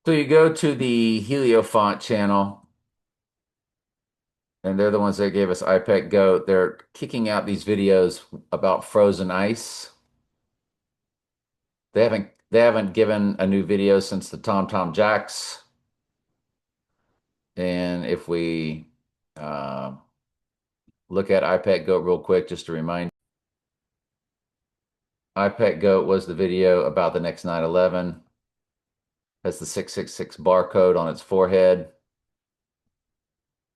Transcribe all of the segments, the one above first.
So you go to the Heliofant channel, and they're the ones that gave us iPet Goat. They're kicking out these videos about frozen ice. They haven't given a new video since the Tom Tom Jacks. And if we uh, look at iPet Goat real quick, just to remind iPet Goat was the video about the next 9/11. Has the 666 barcode on its forehead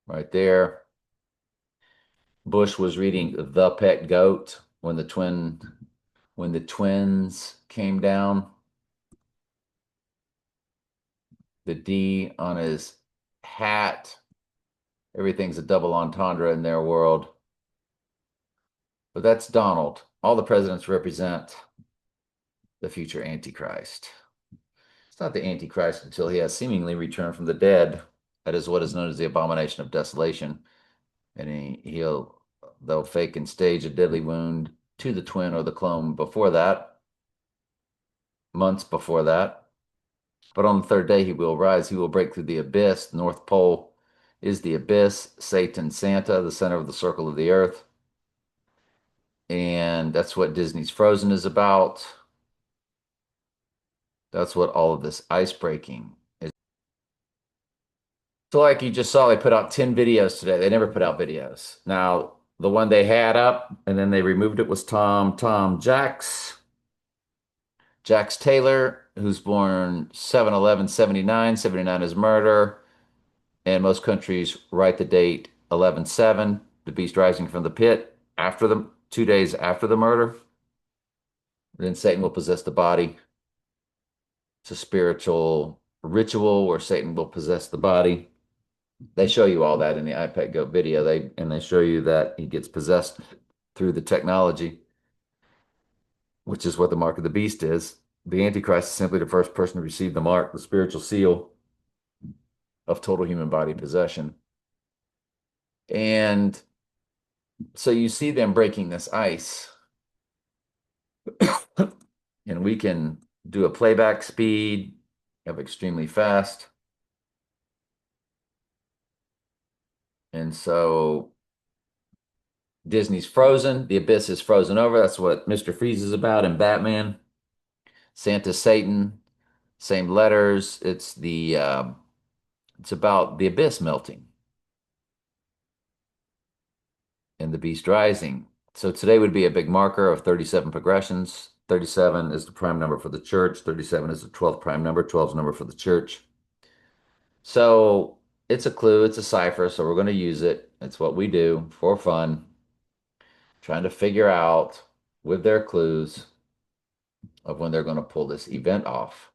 right there. Bush was reading The Pet Goat when the twins came down. The D on his hat. Everything's a double entendre in their world. But that's Donald. All the presidents represent the future Antichrist. It's not the Antichrist until he has seemingly returned from the dead. That is what is known as the abomination of desolation. And they'll fake and stage a deadly wound to the twin or the clone before that, months before that. But on the third day he will rise. He will break through the abyss. The North Pole is the abyss. Satan, Santa, the center of the circle of the earth. And that's what Disney's Frozen is about. That's what all of this ice breaking is. So, like you just saw, they put out 10 videos today. They never put out videos. Now, the one they had up and then they removed it was Tom Jacks. Jax Taylor, who's born 7/11/79. 79 is murder. And most countries write the date 11/7, the beast rising from the pit, after the 2 days after the murder. Then Satan will possess the body. It's a spiritual ritual where Satan will possess the body. They show you all that in the iPad Go video. They show you that he gets possessed through the technology, which is what the mark of the beast is. The Antichrist is simply the first person to receive the mark, the spiritual seal of total human body possession. And so you see them breaking this ice, and we can do a playback speed of extremely fast. And so Disney's Frozen, the abyss is frozen over. That's what Mr. Freeze is about in Batman. Santa, Satan, same letters. It's about the abyss melting and the beast rising. So today would be a big marker of 37 progressions. 37 is the prime number for the church. 37 is the 12th prime number. 12 is the number for the church. So it's a clue, it's a cipher, so we're going to use it. It's what we do for fun, trying to figure out with their clues of when they're going to pull this event off.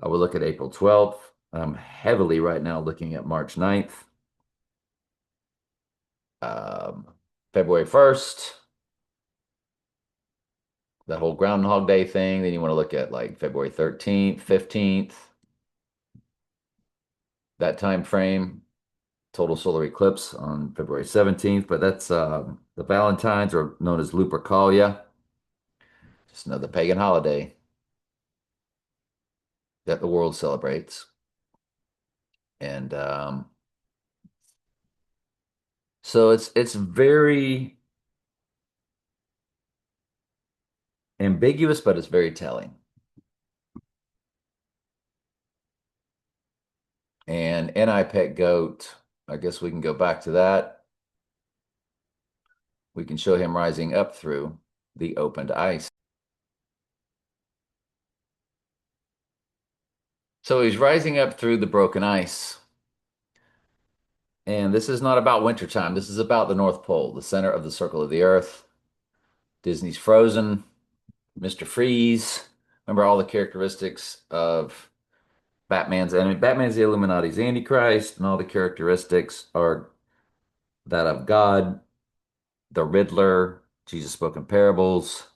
I will look at April 12th. I'm heavily right now looking at March 9th, um, February 1st, that whole Groundhog Day thing. Then you want to look at like February 13th, 15th, that time frame. Total solar eclipse on February 17th, but that's the Valentines are known as Lupercalia, just another pagan holiday that the world celebrates. And so it's very ambiguous, but it's very telling. And NI Pet Goat, I guess we can go back to that. We can show him rising up through the opened ice. So he's rising up through the broken ice. And this is not about wintertime. This is about the North Pole, the center of the circle of the Earth. Disney's Frozen, Mr. Freeze. Remember all the characteristics of Batman's enemy. Batman's the Illuminati's Antichrist, and all the characteristics are that of God, the Riddler, Jesus spoke in parables,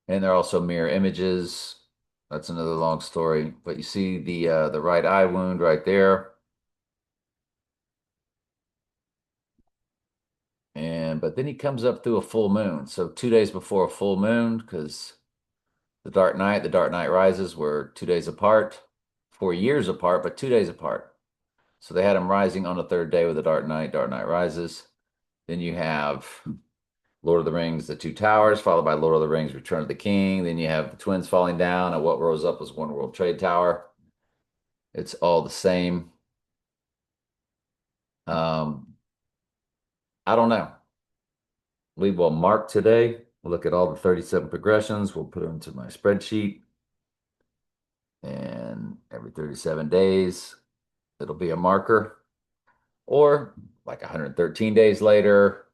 and they're also mirror images. That's another long story. But you see the right eye wound right there. But then he comes up through a full moon. So 2 days before a full moon, because The Dark Knight Rises were 2 days apart, 4 years apart, but 2 days apart. So they had them rising on the third day with the Dark Knight Rises. Then you have Lord of the Rings, The Two Towers, followed by Lord of the Rings, Return of the King. Then you have the twins falling down, and what rose up was One World Trade Tower. It's all the same. Um, I don't know. We will mark today. We'll look at all the 37 progressions. We'll put them into my spreadsheet. And every 37 days, it'll be a marker. Or like 113 days later,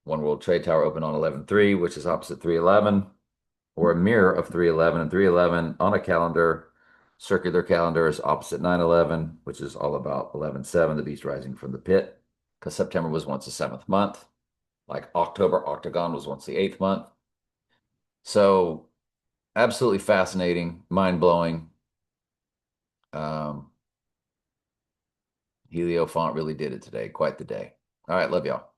One World Trade Tower opened on 11/3, which is opposite 311, or a mirror of 311. And 311 on a calendar, circular calendar, is opposite 9/11, which is all about 11/7, the beast rising from the pit. Because September was once the seventh month, like October Octagon was once the eighth month. So absolutely fascinating, mind-blowing. Um, Heliofant really did it today. Quite the day. All right, love y'all.